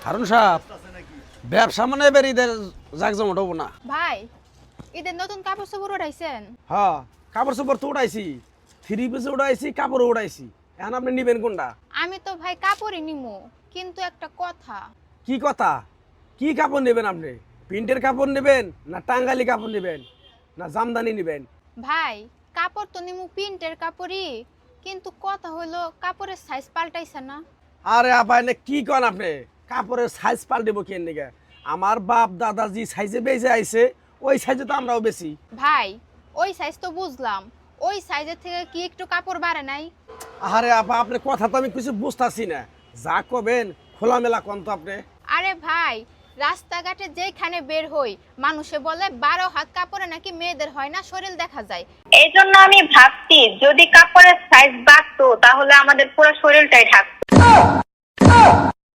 হারুন সাহেব ব্যবসা মানে এবার ঈদের জাকজমট হবো না। ভাই ঈদের নতুন কাপড় চোপড় উঠাইছেন? হ্যাঁ কাপড় চোপড় তো উঠাইছি, থ্রি পিস উঠাইছি, কাপড়ও উঠাইছি। এখন আপনি নিবেন কোনটা? আমি তো ভাই কাপড়ই নিমু, কিন্তু একটা কথা। কি কথা? কি কাপড় নেবেন আপনি? প্রিন্টের কাপড় নেবেন না টাঙ্গালি কাপড় নেবেন না জামদানি নেবেন? ভাই কাপড় তো নিমু প্রিন্টের কাপড়ই, কিন্তু কথা হলো কাপড়ের সাইজ পাল্টাইছে না। আরে আপা এনে কি কন আপনি? কাপড়ের সাইজ পাল্টেবো কেন দিকে? আমার বাপ দাদা যে সাইজে বেজে আইছে ওই সাইজে তো আমরাও বেশি। ভাই ওই সাইজ তো বুঝলাম, ওই সাইজের থেকে কি একটু কাপড় বাড়ে নাই? আরে আপা আপনার কথা তো আমি কিছু বুঝতাছি না। যা কবেন খোলামেলা কন তো আপনি। আরে ভাই রাস্তাঘাটে যেখানে বের হই মানুষে বলে 12 হাত কাপড়ে নাকি মেয়েদের হয় না, শরীর দেখা যায়। এই জন্য আমি ভাবছি যদি কাপড়ের সাইজ বাড়তো তাহলে আমাদের পুরো শরীরটাই ঢাকতো।